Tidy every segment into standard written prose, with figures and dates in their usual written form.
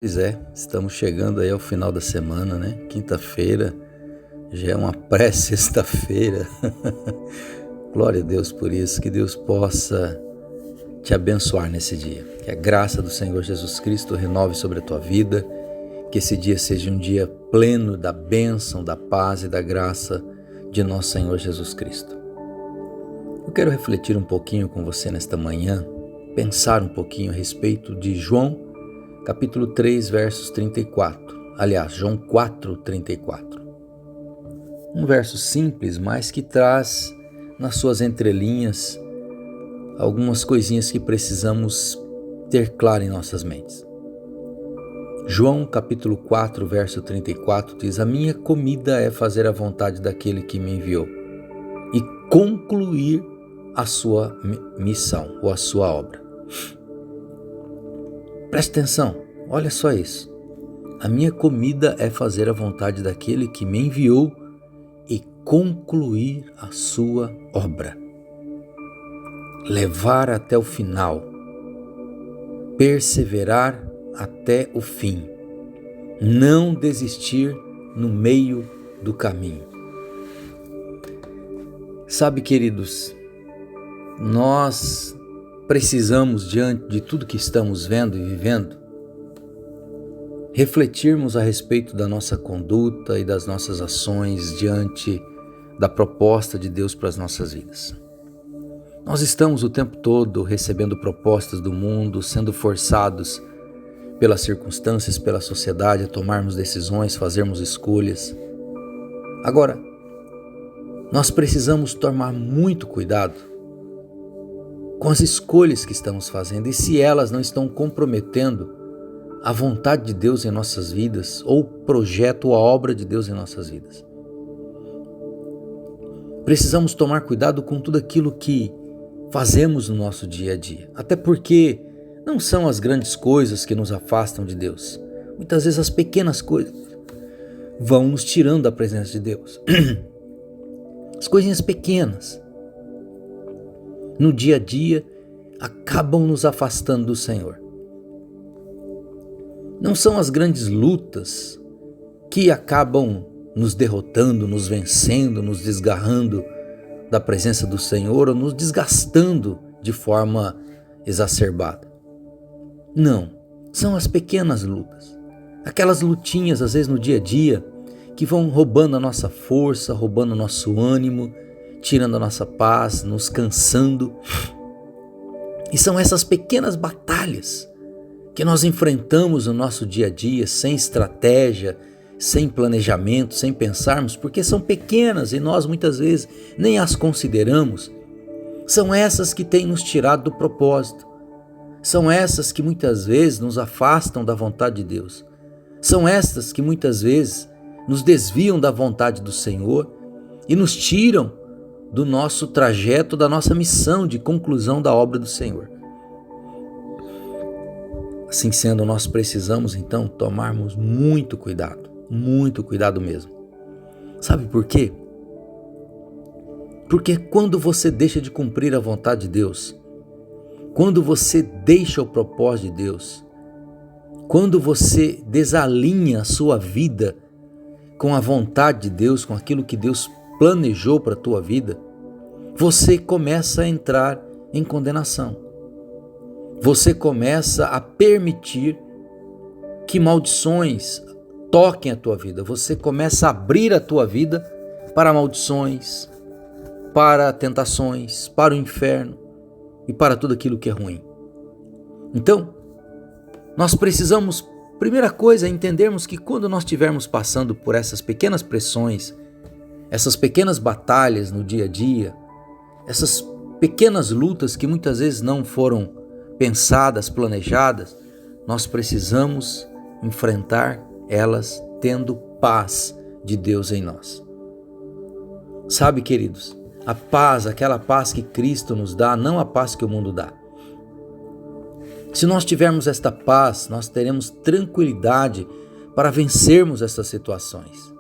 Pois é, estamos chegando aí ao final da semana, né? Quinta-feira, já é uma pré-sexta-feira. Glória a Deus por isso, que Deus possa te abençoar nesse dia. Que a graça do Senhor Jesus Cristo renove sobre a tua vida, que esse dia seja um dia pleno da bênção, da paz e da graça de nosso Senhor Jesus Cristo. Eu quero refletir um pouquinho com você nesta manhã, pensar um pouquinho a respeito de João, capítulo 3, versos 34. Aliás, João 4, 34. Um verso simples, mas que traz nas suas entrelinhas algumas coisinhas que precisamos ter claro em nossas mentes. João capítulo 4, verso 34 diz: "A minha comida é fazer a vontade daquele que me enviou e concluir a sua missão ou a sua obra." Preste atenção, olha só isso. A minha comida é fazer a vontade daquele que me enviou e concluir a sua obra. Levar até o final, perseverar até o fim, não desistir no meio do caminho. Sabe, queridos, nós precisamos, diante de tudo que estamos vendo e vivendo, refletirmos a respeito da nossa conduta e das nossas ações diante da proposta de Deus para as nossas vidas. Nós estamos o tempo todo recebendo propostas do mundo, sendo forçados pelas circunstâncias, pela sociedade a tomarmos decisões, fazermos escolhas. Agora, nós precisamos tomar muito cuidado com as escolhas que estamos fazendo e se elas não estão comprometendo a vontade de Deus em nossas vidas ou o projeto ou a obra de Deus em nossas vidas. Precisamos tomar cuidado com tudo aquilo que fazemos no nosso dia a dia, até porque não são as grandes coisas que nos afastam de Deus. Muitas vezes as pequenas coisas vão nos tirando da presença de Deus. As coisinhas pequenas no dia a dia acabam nos afastando do Senhor. Não são as grandes lutas que acabam nos derrotando, nos vencendo, nos desgarrando da presença do Senhor ou nos desgastando de forma exacerbada. Não, são as pequenas lutas, aquelas lutinhas às vezes no dia a dia que vão roubando a nossa força, roubando o nosso ânimo, tirando a nossa paz, nos cansando. E são essas pequenas batalhas que nós enfrentamos no nosso dia a dia, sem estratégia, sem planejamento, sem pensarmos, porque são pequenas e nós muitas vezes nem as consideramos. São essas que têm nos tirado do propósito. São essas que muitas vezes nos afastam da vontade de Deus. São essas que muitas vezes nos desviam da vontade do Senhor e nos tiram do nosso trajeto, da nossa missão de conclusão da obra do Senhor. Assim sendo, nós precisamos então tomarmos muito cuidado mesmo. Sabe por quê? Porque quando você deixa de cumprir a vontade de Deus, quando você deixa o propósito de Deus, quando você desalinha a sua vida com a vontade de Deus, com aquilo que Deus planejou para a tua vida, você começa a entrar em condenação. Você começa a permitir que maldições toquem a tua vida. Você começa a abrir a tua vida para maldições, para tentações, para o inferno e para tudo aquilo que é ruim. Então, nós precisamos, primeira coisa, entendermos que quando nós estivermos passando por essas pequenas pressões, essas pequenas batalhas no dia a dia, essas pequenas lutas que muitas vezes não foram pensadas, planejadas, nós precisamos enfrentar elas tendo paz de Deus em nós. Sabe, queridos, a paz, aquela paz que Cristo nos dá, não a paz que o mundo dá. Se nós tivermos esta paz, nós teremos tranquilidade para vencermos essas situações.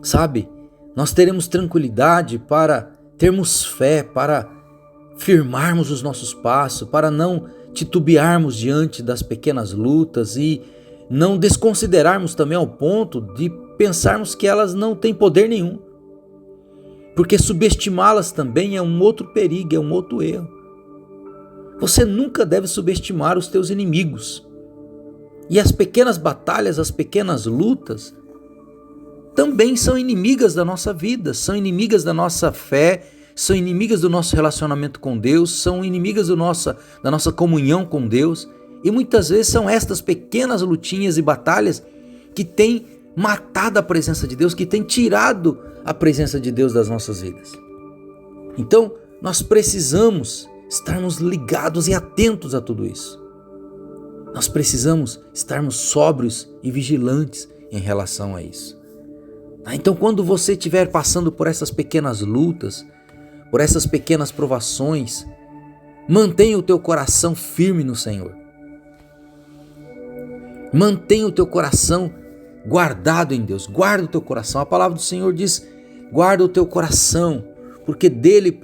Sabe, nós teremos tranquilidade para termos fé, para firmarmos os nossos passos, para não titubearmos diante das pequenas lutas e não desconsiderarmos também ao ponto de pensarmos que elas não têm poder nenhum. Porque subestimá-las também é um outro perigo, é um outro erro. Você nunca deve subestimar os teus inimigos. E as pequenas batalhas, as pequenas lutas, também são inimigas da nossa vida, são inimigas da nossa fé, são inimigas do nosso relacionamento com Deus, são inimigas da nossa comunhão com Deus. E muitas vezes são estas pequenas lutinhas e batalhas que têm matado a presença de Deus, que têm tirado a presença de Deus das nossas vidas. Então, nós precisamos estarmos ligados e atentos a tudo isso. Nós precisamos estarmos sóbrios e vigilantes em relação a isso. Então, quando você estiver passando por essas pequenas lutas, por essas pequenas provações, mantenha o teu coração firme no Senhor. Mantenha o teu coração guardado em Deus. Guarda o teu coração. A palavra do Senhor diz: guarda o teu coração, porque dele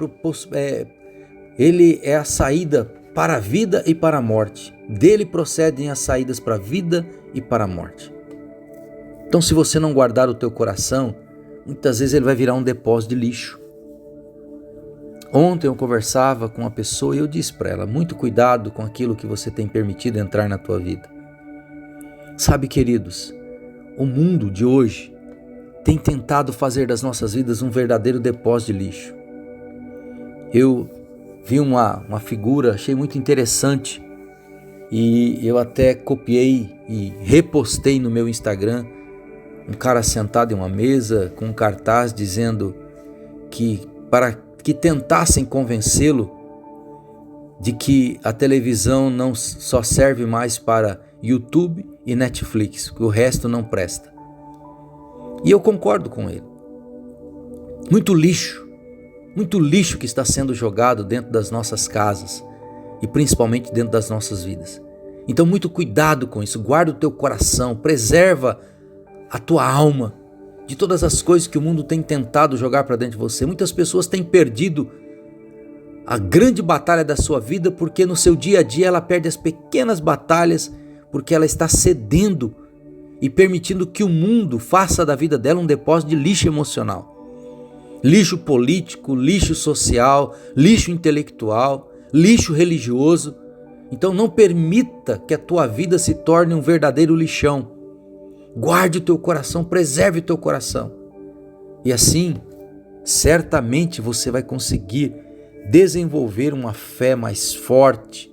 ele é a saída para a vida e para a morte. Dele procedem as saídas para a vida e para a morte. Então, se você não guardar o teu coração, muitas vezes ele vai virar um depósito de lixo. Ontem eu conversava com uma pessoa e eu disse para ela: muito cuidado com aquilo que você tem permitido entrar na tua vida. Sabe, queridos, o mundo de hoje tem tentado fazer das nossas vidas um verdadeiro depósito de lixo. Eu vi uma figura, achei muito interessante, e eu até copiei e repostei no meu Instagram. Um cara sentado em uma mesa com um cartaz dizendo que para que tentassem convencê-lo de que a televisão não só serve mais para YouTube e Netflix, que o resto não presta. E eu concordo com ele. Muito lixo que está sendo jogado dentro das nossas casas e principalmente dentro das nossas vidas. Então, muito cuidado com isso. Guarda o teu coração, preserva a tua alma de todas as coisas que o mundo tem tentado jogar para dentro de você. Muitas pessoas têm perdido a grande batalha da sua vida porque no seu dia a dia ela perde as pequenas batalhas, porque ela está cedendo e permitindo que o mundo faça da vida dela um depósito de lixo emocional. Lixo político, lixo social, lixo intelectual, lixo religioso. Então não permita que a tua vida se torne um verdadeiro lixão. Guarde o teu coração, preserve o teu coração. E assim, certamente você vai conseguir desenvolver uma fé mais forte,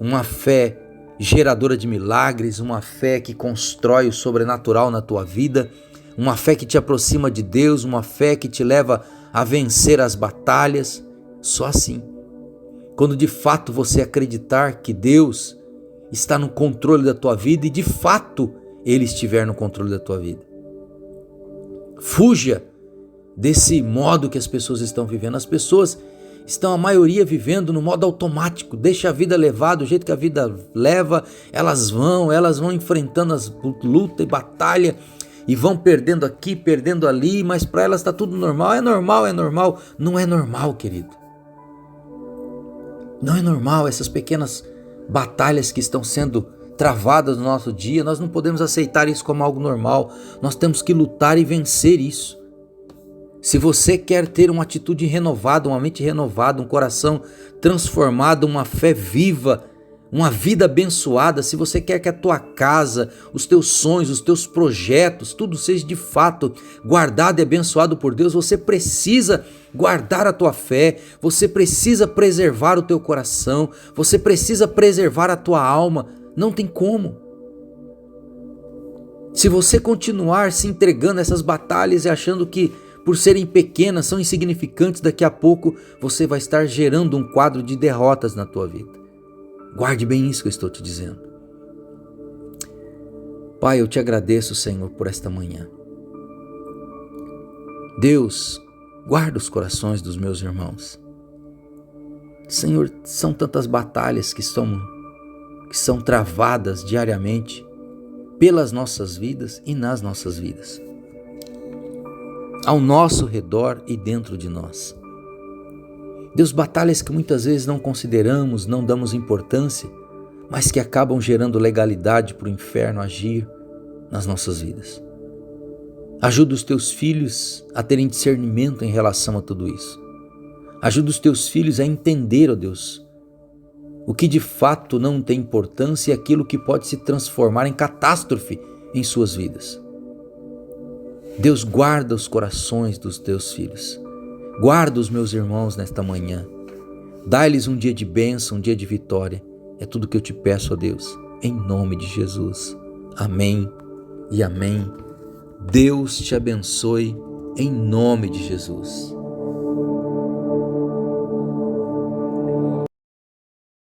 uma fé geradora de milagres, uma fé que constrói o sobrenatural na tua vida, uma fé que te aproxima de Deus, uma fé que te leva a vencer as batalhas. Só assim, quando de fato você acreditar que Deus está no controle da tua vida e de fato Ele estiver no controle da tua vida. Fuja desse modo que as pessoas estão vivendo. As pessoas estão, a maioria, vivendo no modo automático. Deixa a vida levar do jeito que a vida leva. Elas vão enfrentando as lutas e batalha e vão perdendo aqui, perdendo ali, mas para elas está tudo normal. É normal. Não é normal, querido. Não é normal essas pequenas batalhas que estão sendo travadas no nosso dia. Nós não podemos aceitar isso como algo normal. Nós temos que lutar e vencer isso. Se você quer ter uma atitude renovada, uma mente renovada, um coração transformado, uma fé viva, uma vida abençoada, se você quer que a tua casa, os teus sonhos, os teus projetos, tudo seja de fato guardado e abençoado por Deus, você precisa guardar a tua fé, você precisa preservar o teu coração, você precisa preservar a tua alma. Não tem como. Se você continuar se entregando a essas batalhas e achando que por serem pequenas, são insignificantes, daqui a pouco você vai estar gerando um quadro de derrotas na tua vida. Guarde bem isso que eu estou te dizendo. Pai, eu te agradeço, Senhor, por esta manhã. Deus, guarda os corações dos meus irmãos. Senhor, são tantas batalhas que são travadas diariamente pelas nossas vidas e nas nossas vidas, ao nosso redor e dentro de nós. Deus, batalhas que muitas vezes não consideramos, não damos importância, mas que acabam gerando legalidade para o inferno agir nas nossas vidas. Ajuda os teus filhos a terem discernimento em relação a tudo isso. Ajuda os teus filhos a entender, ó Deus, o que de fato não tem importância e aquilo que pode se transformar em catástrofe em suas vidas. Deus, guarda os corações dos teus filhos. Guarda os meus irmãos nesta manhã. Dá-lhes um dia de bênção, um dia de vitória. É tudo que eu te peço, ó Deus, em nome de Jesus. Amém e amém. Deus te abençoe em nome de Jesus.